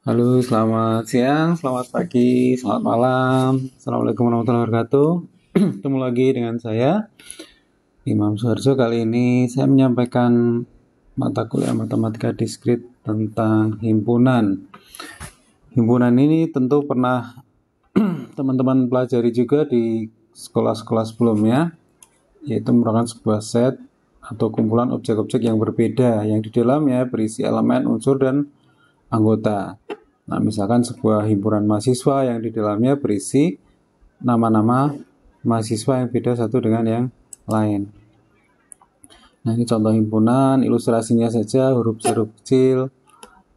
Halo, selamat siang, selamat pagi, selamat malam. Assalamualaikum warahmatullahi wabarakatuh. Ketemu lagi dengan saya, Imam Suharjo. Kali ini saya menyampaikan mata kuliah matematika diskrit tentang himpunan. Himpunan ini tentu pernah teman-teman pelajari juga di sekolah-sekolah sebelumnya, yaitu merupakan sebuah set atau kumpulan objek-objek yang berbeda yang di dalamnya berisi elemen, unsur, dan anggota. Nah, misalkan sebuah himpunan mahasiswa yang di dalamnya berisi nama-nama mahasiswa yang beda satu dengan yang lain. Nah, ini contoh himpunan, ilustrasinya saja huruf-huruf kecil.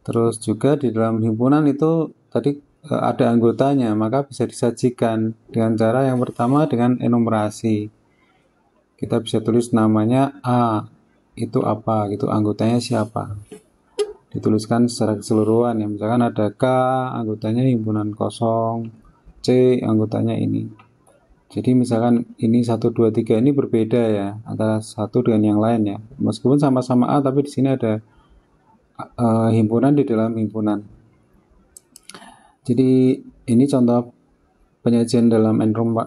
Terus juga di dalam himpunan itu tadi ada anggotanya, maka bisa disajikan dengan cara yang pertama dengan enumerasi. Kita bisa tulis namanya A, itu apa, gitu, anggotanya siapa. Dituliskan secara keseluruhan ya, misalkan ada K, anggotanya himpunan kosong, C, anggotanya ini. Jadi misalkan ini 1, 2, 3 ini berbeda ya antara satu dengan yang lain ya, meskipun sama-sama A tapi di sini ada himpunan di dalam himpunan. Jadi ini contoh penyajian dalam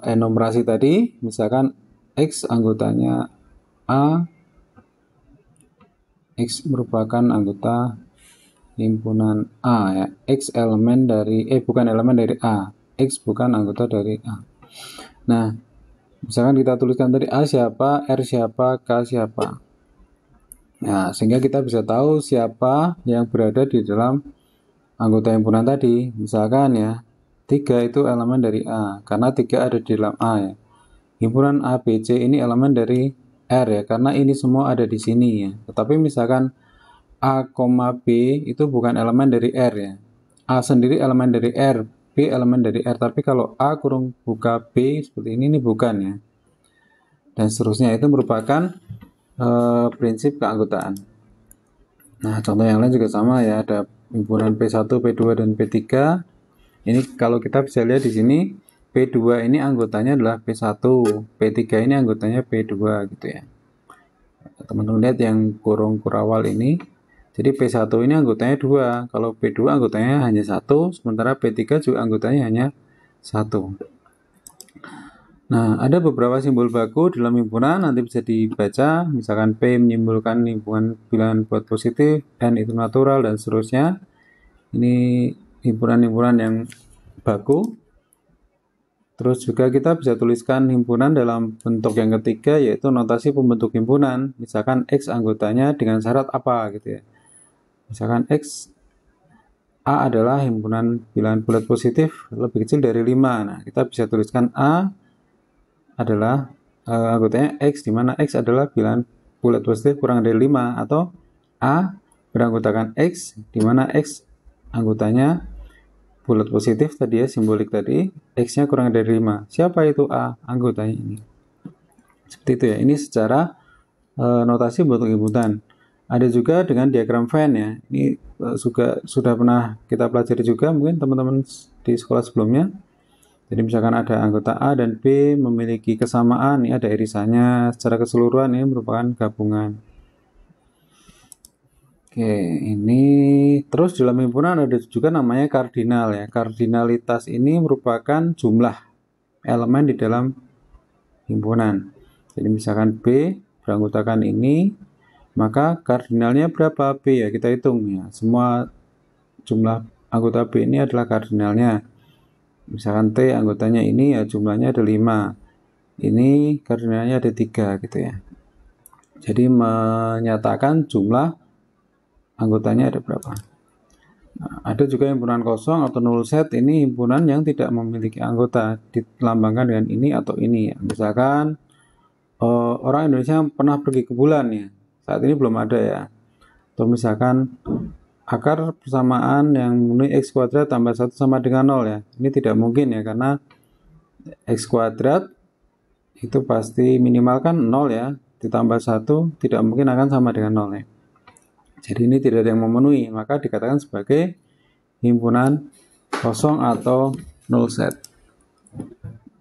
enumerasi tadi, misalkan X anggotanya A, X merupakan anggota himpunan A ya. X elemen dari bukan elemen dari A. X bukan anggota dari A. Nah, misalkan kita tuliskan tadi A siapa, R siapa, K siapa. Nah, sehingga kita bisa tahu siapa yang berada di dalam anggota himpunan tadi. Misalkan ya, 3 itu elemen dari A, karena 3 ada di dalam A ya. Himpunan A, B, C ini elemen dari R ya, karena ini semua ada di sini ya. Tetapi misalkan A, B itu bukan elemen dari R ya. A sendiri elemen dari R, B elemen dari R. Tapi kalau A kurung buka B seperti ini bukan ya. Dan seterusnya itu merupakan prinsip keanggotaan. Nah, contoh yang lain juga sama ya. Ada himpunan P1, P2, dan P3. Ini kalau kita bisa lihat di sini, P2 ini anggotanya adalah P1, P3 ini anggotanya P2 gitu ya. Teman-teman lihat yang kurung kurawal ini. Jadi P1 ini anggotanya 2, kalau P2 anggotanya hanya 1, sementara P3 juga anggotanya hanya 1. Nah, ada beberapa simbol baku dalam himpunan, nanti bisa dibaca, misalkan P menyimbolkan himpunan bilangan buat positif, N itu natural, dan seterusnya. Ini himpunan-himpunan yang baku. Terus juga kita bisa tuliskan himpunan dalam bentuk yang ketiga, yaitu notasi pembentuk himpunan. Misalkan X anggotanya dengan syarat apa gitu ya. Misalkan X A adalah himpunan bilangan bulat positif lebih kecil dari 5. Nah, kita bisa tuliskan A adalah anggotanya X, di mana X adalah bilangan bulat positif kurang dari 5, atau A beranggotakan X, di mana X anggotanya bulat positif tadi ya, simbolik tadi, X-nya kurang dari 5. Siapa itu A? Anggotanya ini. Seperti itu ya. Ini secara notasi bentuk himpunan. Ada juga dengan diagram Venn ya. Ini juga sudah pernah kita pelajari juga mungkin teman-teman di sekolah sebelumnya. Jadi misalkan ada anggota A dan B memiliki kesamaan, ini ada irisannya, secara keseluruhan ini merupakan gabungan. Oke, ini terus dalam himpunan ada juga namanya kardinal ya. Kardinalitas ini merupakan jumlah elemen di dalam himpunan. Jadi misalkan B beranggotakan ini, maka kardinalnya berapa B ya, kita hitung ya. Semua jumlah anggota B ini adalah kardinalnya. Misalkan T anggotanya ini ya jumlahnya ada 5. Ini kardinalnya ada 3 gitu ya. Jadi menyatakan jumlah anggotanya ada berapa. Nah, ada juga himpunan kosong atau null set, ini himpunan yang tidak memiliki anggota, dilambangkan dengan ini atau ini ya. Misalkan orang Indonesia pernah pergi ke bulan ya. Saat ini belum ada ya. Atau misalkan akar persamaan yang memenuhi X kuadrat tambah 1 sama dengan 0 ya. Ini tidak mungkin ya, karena X kuadrat itu pasti minimal kan 0 ya, ditambah 1 tidak mungkin akan sama dengan 0 ya. Jadi ini tidak ada yang memenuhi, maka dikatakan sebagai himpunan kosong atau null set.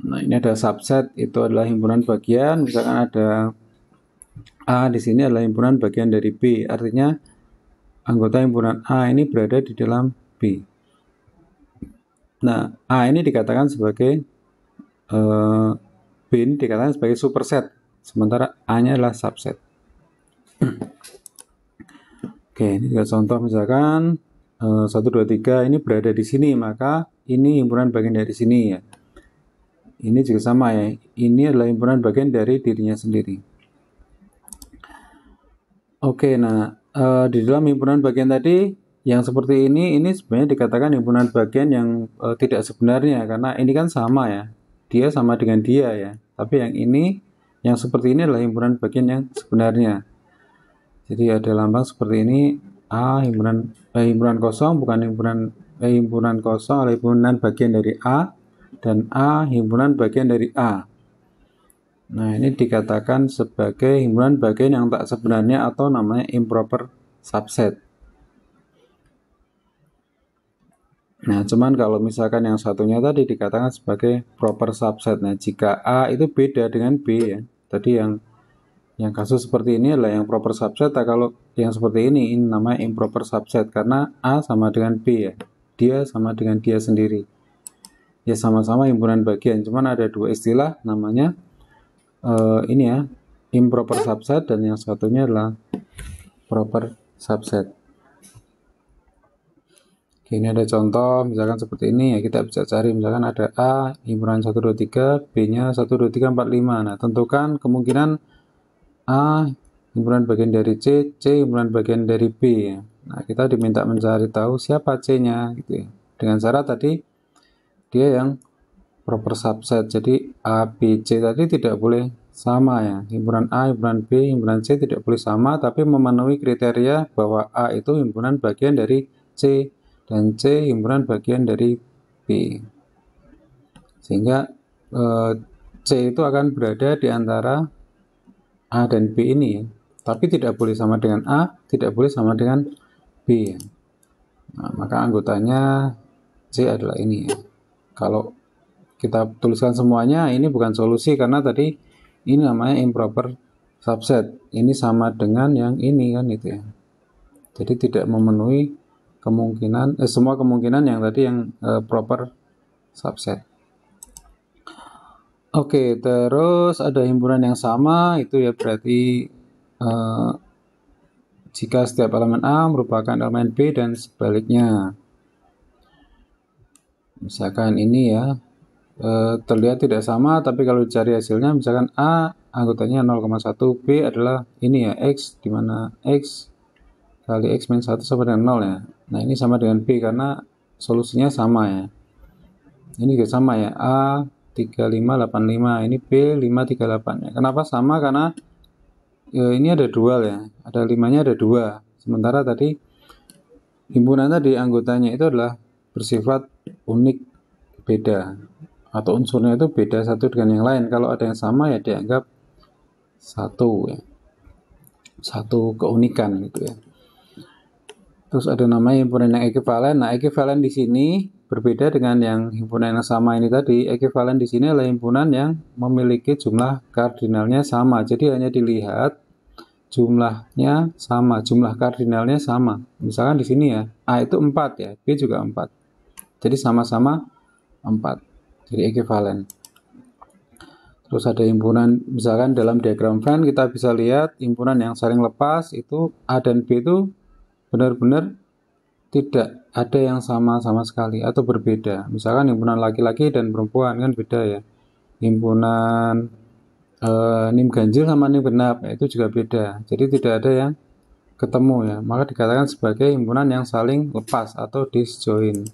Nah, ini ada subset, itu adalah himpunan bagian. Misalkan ada A di sini adalah himpunan bagian dari B, artinya anggota himpunan A ini berada di dalam B. Nah, A ini dikatakan sebagai B ini dikatakan sebagai superset, sementara A-nya adalah subset. Oke, ini juga contoh misalkan 1, 2, 3 ini berada di sini, maka ini himpunan bagian dari sini ya. Ini juga sama ya, ini adalah himpunan bagian dari dirinya sendiri. Oke, nah di dalam himpunan bagian tadi yang seperti ini sebenarnya dikatakan himpunan bagian yang tidak sebenarnya, karena ini kan sama ya, dia sama dengan dia ya, tapi yang ini yang seperti ini adalah himpunan bagian yang sebenarnya. Jadi ada lambang seperti ini, A himpunan kosong bukan himpunan kosong adalah himpunan bagian dari A, dan A himpunan bagian dari A. Nah, ini dikatakan sebagai himpunan bagian yang tak sebenarnya atau namanya improper subset. Nah, cuman kalau misalkan yang satunya tadi dikatakan sebagai proper subset. Nah, jika A itu beda dengan B ya. Tadi yang kasus seperti ini adalah yang proper subset. Nah, kalau yang seperti ini namanya improper subset karena A sama dengan B ya. Dia sama dengan dia sendiri. Ya sama-sama himpunan bagian, cuman ada dua istilah namanya ini ya, improper subset, dan yang satunya adalah proper subset. Oke, ini ada contoh misalkan seperti ini ya, kita bisa cari misalkan ada A himpunan 1, 2, 3, B nya 1, 2, 3, 4, 5. Nah, tentukan kemungkinan A himpunan bagian dari C, C himpunan bagian dari B ya. Nah, kita diminta mencari tahu siapa C nya gitu ya, dengan cara tadi dia yang proper subset. Jadi A, B, C tadi tidak boleh sama ya. Himpunan A, himpunan B, himpunan C tidak boleh sama, tapi memenuhi kriteria bahwa A itu himpunan bagian dari C dan C himpunan bagian dari B. Sehingga C itu akan berada di antara A dan B ini ya. Tapi tidak boleh sama dengan A, tidak boleh sama dengan B ya. Nah, maka anggotanya C adalah ini ya. Kalau kita tuliskan semuanya, ini bukan solusi karena tadi ini namanya improper subset. Ini sama dengan yang ini kan itu ya. Jadi tidak memenuhi kemungkinan semua kemungkinan yang tadi yang proper subset. Oke, terus ada himpunan yang sama itu ya berarti jika setiap elemen A merupakan elemen B dan sebaliknya. Misalkan ini ya terlihat tidak sama, tapi kalau dicari hasilnya misalkan A anggotanya 0,1, B adalah ini ya X, dimana X kali X min 1 sama dengan 0 ya. Nah, ini sama dengan B karena solusinya sama ya. Ini juga sama ya, A 3585, ini B 538 ya. Kenapa sama? Karena ini ada dual ya, ada 5-nya ada 2, sementara tadi himpunan tadi anggotanya itu adalah bersifat unik, beda, atau unsurnya itu beda satu dengan yang lain. Kalau ada yang sama ya dianggap satu ya, satu keunikan gitu ya. Terus ada namanya himpunan yang ekivalen. Nah, ekivalen di sini berbeda dengan yang himpunan yang sama ini tadi. Ekivalen di sini adalah himpunan yang memiliki jumlah kardinalnya sama. Jadi hanya dilihat jumlahnya sama, jumlah kardinalnya sama. Misalkan di sini ya, A itu 4 ya, B juga 4. Jadi sama-sama 4. Jadi ekivalen. Terus ada himpunan, misalkan dalam diagram Venn kita bisa lihat himpunan yang saling lepas itu A dan B itu benar-benar tidak ada yang sama sekali atau berbeda. Misalkan himpunan laki-laki dan perempuan kan beda ya. Himpunan nim ganjil sama nim genap ya, itu juga beda. Jadi tidak ada yang ketemu ya. Maka dikatakan sebagai himpunan yang saling lepas atau disjoint.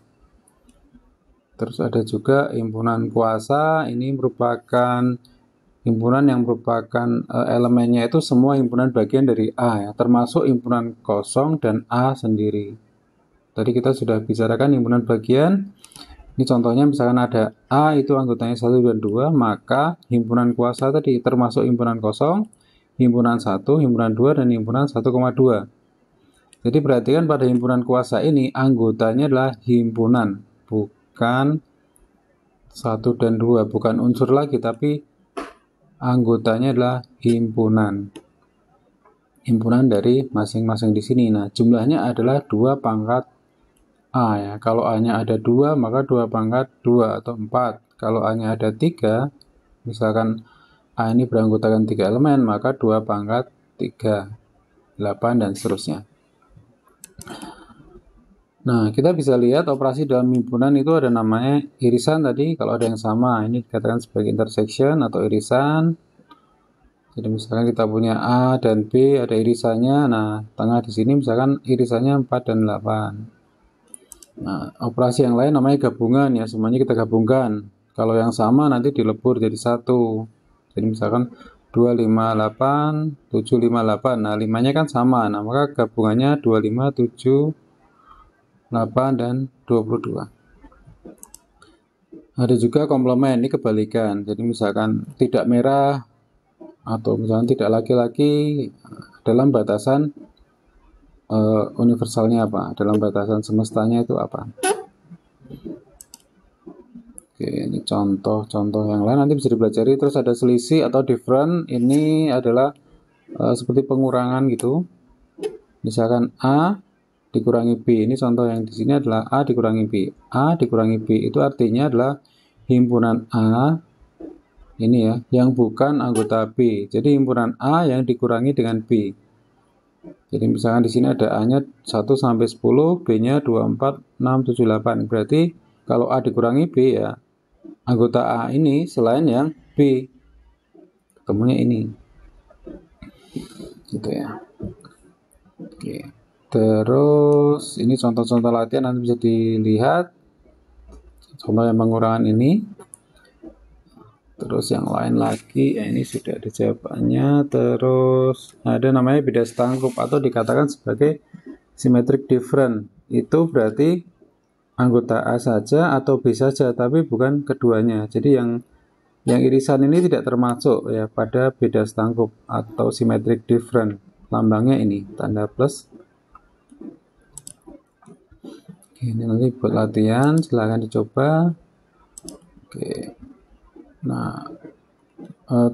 Terus ada juga himpunan kuasa, ini merupakan himpunan yang merupakan elemennya itu semua himpunan bagian dari A ya, termasuk himpunan kosong dan A sendiri. Tadi kita sudah bicarakan himpunan bagian. Ini contohnya misalkan ada A itu anggotanya 1 dan 2, maka himpunan kuasa tadi termasuk himpunan kosong, himpunan 1, himpunan 2, dan himpunan 1,2. Jadi perhatikan pada himpunan kuasa ini anggotanya adalah himpunan, bukan 1 dan 2, bukan unsur lagi, tapi anggotanya adalah himpunan. Himpunan dari masing-masing di sini. Nah, jumlahnya adalah 2 pangkat A ya. Kalau A-nya ada 2, maka 2 pangkat 2 atau 4. Kalau A-nya ada 3, misalkan A ini beranggotakan 3 elemen, maka 2 pangkat 3, 8, dan seterusnya. Nah, kita bisa lihat operasi dalam himpunan itu ada namanya irisan tadi. Kalau ada yang sama, ini dikatakan sebagai intersection atau irisan. Jadi misalkan kita punya A dan B, ada irisannya. Nah, tengah di sini misalkan irisannya 4 dan 8. Nah, operasi yang lain namanya gabungan ya, semuanya kita gabungkan. Kalau yang sama nanti dilebur jadi 1. Jadi misalkan 258, 758. Nah, 5-nya kan sama. Nah, maka gabungannya 25, 7, 8, dan 22. Ada juga komplement, ini kebalikan. Jadi misalkan tidak merah atau misalkan tidak laki-laki dalam batasan universalnya apa? Dalam batasan semestanya itu apa? Oke, ini contoh-contoh yang lain nanti bisa dipelajari. Terus ada selisih atau different, ini adalah seperti pengurangan gitu. Misalkan A dikurangi B, ini contoh yang di sini adalah A dikurangi B. A dikurangi B itu artinya adalah himpunan A ini ya, yang bukan anggota B. Jadi himpunan A yang dikurangi dengan B. Jadi misalkan di sini ada A-nya 1 sampai 10, B-nya 2, 4, 6, 7, 8. Berarti kalau A dikurangi B ya, anggota A ini selain yang B. Ketemunya ini. Gitu ya. Oke. Terus ini contoh-contoh latihan nanti bisa dilihat. Contoh yang pengurangan ini. Terus yang lain lagi, ya ini sudah ada jawabannya. Terus ada namanya beda setangkup atau dikatakan sebagai symmetric different. Itu berarti anggota A saja atau B saja, tapi bukan keduanya. Jadi yang irisan ini tidak termasuk ya pada beda setangkup atau symmetric different. Lambangnya ini tanda plus. Oke, ini nanti buat latihan, silahkan dicoba. Oke. Nah,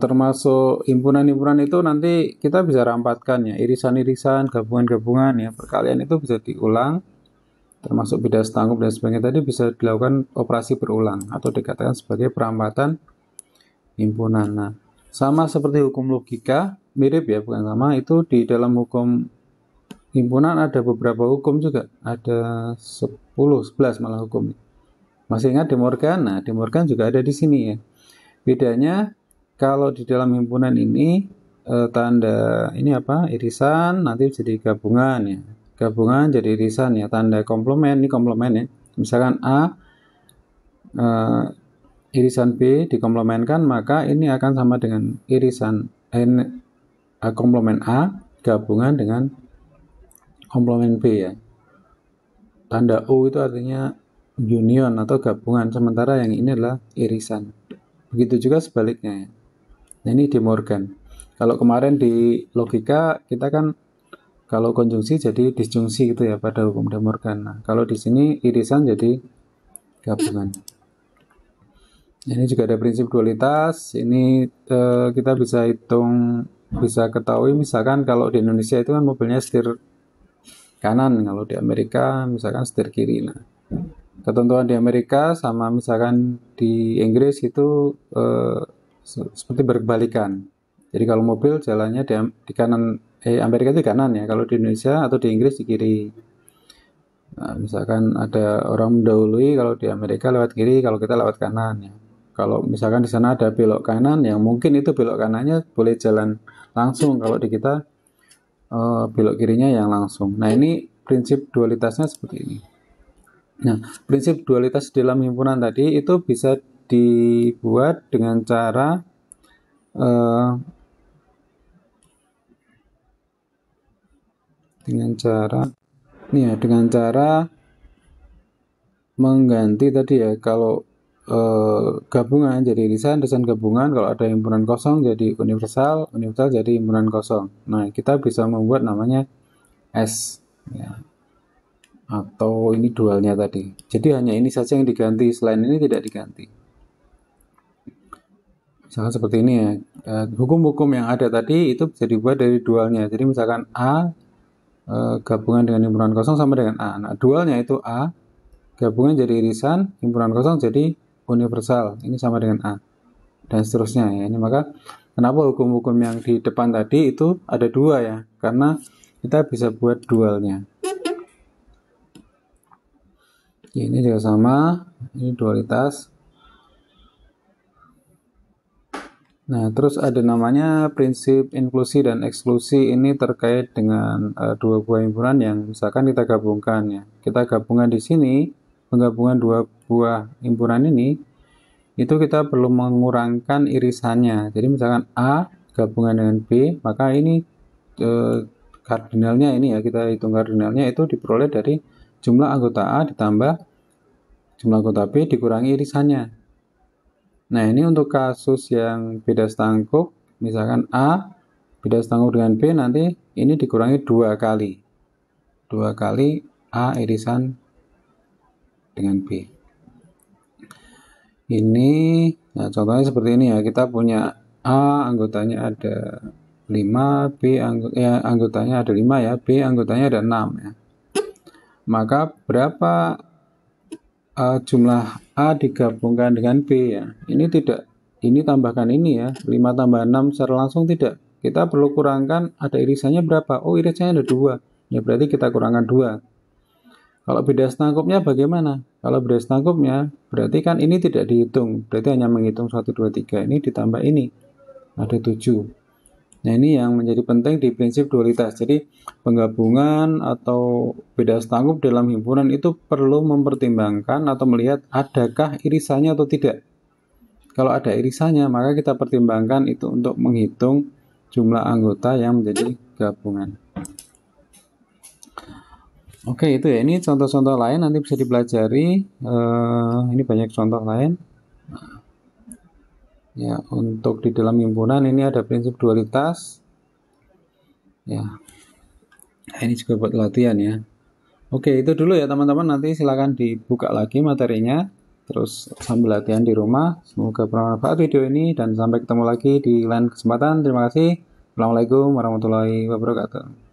termasuk himpunan-himpunan itu nanti kita bisa rampatkan ya, irisan-irisan, gabungan-gabungan ya, perkalian itu bisa diulang, termasuk beda setangkup dan sebagainya tadi bisa dilakukan operasi berulang atau dikatakan sebagai perampatan himpunan. Nah, sama seperti hukum logika, mirip ya, bukan sama, itu di dalam hukum himpunan ada beberapa hukum juga, ada 10, 11 malah hukum. Masih ingat De Morgan? Nah, De Morgan juga ada di sini ya. Bedanya kalau di dalam himpunan ini tanda ini apa? Irisan nanti jadi gabungan ya. Gabungan jadi irisan ya. Tanda komplement, ini komplement ya. Misalkan A irisan B dikomplementkan, maka ini akan sama dengan irisan komplement A gabungan dengan komplement B ya. Tanda U itu artinya union atau gabungan, sementara yang ini adalah irisan. Begitu juga sebaliknya ya. Nah, ini De Morgan. Kalau kemarin di logika kita kan kalau konjungsi jadi disjungsi gitu ya pada hukum De Morgan. Nah, kalau di sini irisan jadi gabungan. Ini juga ada prinsip dualitas. Ini kita bisa hitung, bisa ketahui misalkan kalau di Indonesia itu kan mobilnya setir kanan, kalau di Amerika misalkan setir kiri. Nah, ketentuan di Amerika sama misalkan di Inggris itu seperti berbalikan. Jadi kalau mobil jalannya di kanan, Amerika itu kanan ya, kalau di Indonesia atau di Inggris di kiri. Nah, misalkan ada orang mendahului, kalau di Amerika lewat kiri, kalau kita lewat kanan ya. Kalau misalkan di sana ada belok kanan, yang mungkin itu belok kanannya boleh jalan langsung, kalau di kita belok kirinya yang langsung. Nah, ini prinsip dualitasnya seperti ini. Nah, prinsip dualitas dalam himpunan tadi itu bisa dibuat dengan cara dengan cara mengganti tadi ya, kalau gabungan jadi irisan gabungan, kalau ada himpunan kosong jadi universal jadi himpunan kosong. Nah, kita bisa membuat namanya S ya, atau ini dualnya tadi. Jadi hanya ini saja yang diganti, selain ini tidak diganti. Misalkan seperti ini ya, hukum-hukum yang ada tadi itu bisa dibuat dari dualnya. Jadi misalkan A gabungan dengan himpunan kosong sama dengan A. Nah, dualnya itu A gabungan jadi irisan, himpunan kosong jadi universal. Ini sama dengan A. Dan seterusnya ya. Ini maka kenapa hukum-hukum yang di depan tadi itu ada dua ya, karena kita bisa buat dualnya. Ini juga sama, ini dualitas. Nah, terus ada namanya prinsip inklusi dan eksklusi. Ini terkait dengan dua buah himpunan yang misalkan kita gabungkan ya. Kita gabungan di sini, penggabungan dua buah himpunan ini, itu kita perlu mengurangkan irisannya. Jadi misalkan A gabungan dengan B, maka ini kardinalnya ini ya, kita hitung kardinalnya itu diperoleh dari jumlah anggota A ditambah jumlah anggota B dikurangi irisannya. Nah, ini untuk kasus yang beda setangkup, misalkan A beda setangkup dengan B, nanti ini dikurangi 2 kali. 2 kali A irisan dengan B. Ini, nah contohnya seperti ini ya, kita punya A anggotanya ada 5, B anggotanya ada 5 ya, B anggotanya ada 6 ya. Maka berapa jumlah A digabungkan dengan B ya, ini tambahkan ini ya, 5 tambah 6 secara langsung tidak, kita perlu kurangkan ada irisannya berapa, oh irisannya ada 2 ya, berarti kita kurangkan 2. Kalau beda setangkupnya bagaimana? Kalau beda setangkupnya berarti kan ini tidak dihitung, berarti hanya menghitung 1, 2, 3, ini ditambah ini ada 7. Nah, ini yang menjadi penting di prinsip dualitas. Jadi penggabungan atau beda setangkup dalam himpunan itu perlu mempertimbangkan atau melihat adakah irisannya atau tidak. Kalau ada irisannya, maka kita pertimbangkan itu untuk menghitung jumlah anggota yang menjadi gabungan. Oke, itu ya. Ini contoh-contoh lain nanti bisa dipelajari. Ini banyak contoh lain. Ya, untuk di dalam himpunan ini ada prinsip dualitas. Ya, ini juga buat latihan ya. Oke, itu dulu ya teman-teman. Nanti silakan dibuka lagi materinya, terus sambil latihan di rumah. Semoga bermanfaat video ini dan sampai ketemu lagi di lain kesempatan. Terima kasih. Assalamualaikum warahmatullahi wabarakatuh.